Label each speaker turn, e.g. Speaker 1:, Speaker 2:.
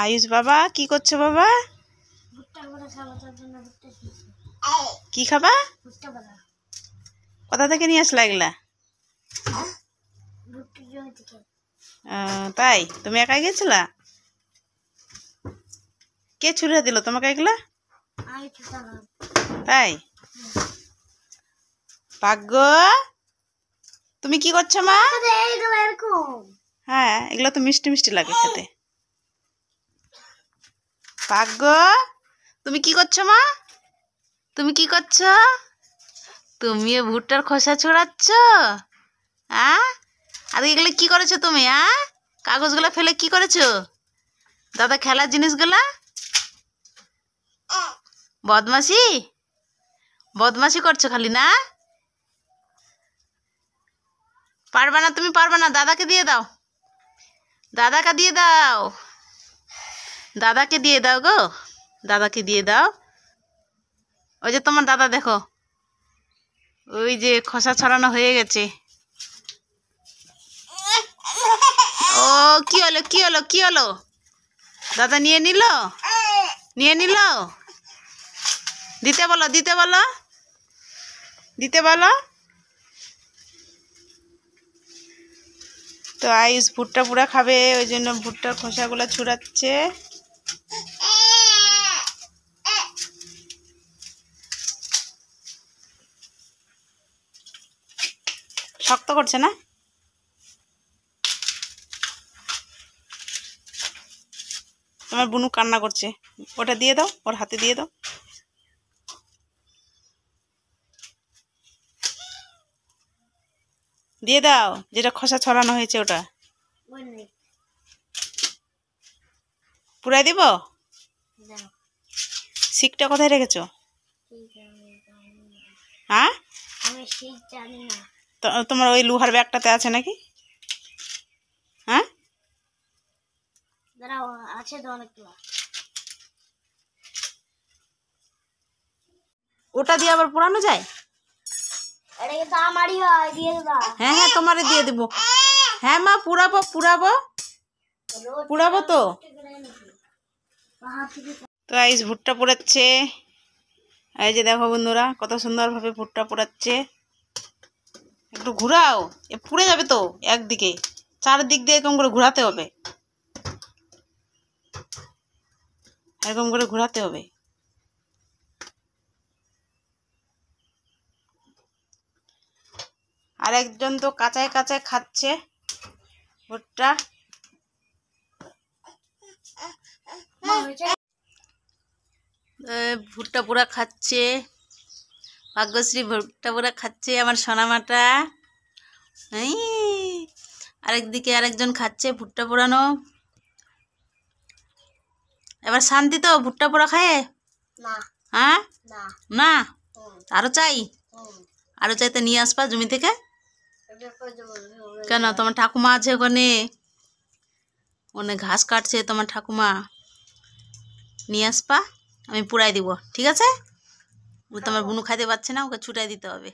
Speaker 1: আয়ুষ বাবা কি করছো বাবা? কি খাবা? কোথা থেকে নিয়ে আসলা এগুলা? তাই তুমি একাই গেছিলা? কে ছুড়ে দিল তোমাকে এগুলা? তাই ভাগ্য তুমি কি করছো মা? হ্যাঁ এগুলো তো মিষ্টি মিষ্টি লাগে খেতে। ভাগ্য তুমি কি করছো মা? তুমি কি করছো? তুমিও ভুট্টার খোসা ছড়াচ্ছ? আর এগুলো কি করেছো তুমি? কাগজগুলো ফেলে কি করেছো? দাদা খেলার জিনিসগুলা বদমাশি বদমাশি করছো খালি না? পারবে না, তুমি পারবে না, দাদাকে দিয়ে দাও, দাদাকে দিয়ে দাও, দাদাকে দিয়ে দাও গো, দাদাকে দিয়ে দাও। ওই যে তোমার দাদা দেখো, ওই যে খোসা ছড়ানো হয়ে গেছে। ও কি হলো কি হলো কি হলো? দাদা নিয়ে নিল, নিয়ে নিল। দিতে বলো, দিতে বলো, দিতে বলো। তো আয়ুষ ভুট্টা পুরা খাবে, ওই জন্য ভুট্টার খোসাগুলো ছুড়াচ্ছে। শক্ত করছে না? তোমার বুনু কান্না করছে, ওটা দিয়ে দাও, ওর হাতে দিয়ে দাও। দিয়ে দাও যেটা খোসা ছড়ানো হয়েছে ওটা। পুরাই দিব? শিকটা কোথায় রেখেছো? হ্যাঁ তোমার ওই লোহার ব্যাগটাতে আছে নাকি? হ্যাঁ ওটা দিয়ে আবার পুরানো যায়? হ্যাঁ হ্যাঁ তোমারে দিয়ে দিব। হ্যাঁ মা পুরাবো পুরাবো পুরাবো তো। তো আইস ভুট্টা পোড়াচ্ছে, এই যে দেখো বন্ধুরা কত সুন্দরভাবে ভুট্টা পোড়াচ্ছে। একটু ঘুরাও, এ পুড়ে যাবে তো একদিকে, চারদিক দিয়ে এরকম করে ঘোরাতে হবে, এরকম করে ঘোরাতে হবে। আর একজন তো কাঁচায় কাঁচায় খাচ্ছে ভুট্টা। ভুট্টা পোড়া খাচ্ছে ভাগ্যশ্রী, ভুট্টা পোড়া খাচ্ছে আমার সোনামাটা। আরেকদিকে আরেকজন খাচ্ছে ভুট্টা পোড়ানো। এবার শান্তি তো ভুট্টা পোড়া খায়? হ্যাঁ না, আরো চাই, আরো চাইতে নিয়ে আসবা জমি থেকে। কেন তোমার ঠাকুমা আছে ওখানে, ওখানে ঘাস কাটছে তোমার ঠাকুমা, নিয়ে আসবা, আমি পুরাই দিব, ঠিক আছে? তোমার বুনু খাইতে পারছে না, ওকে ছুটাই দিতে হবে।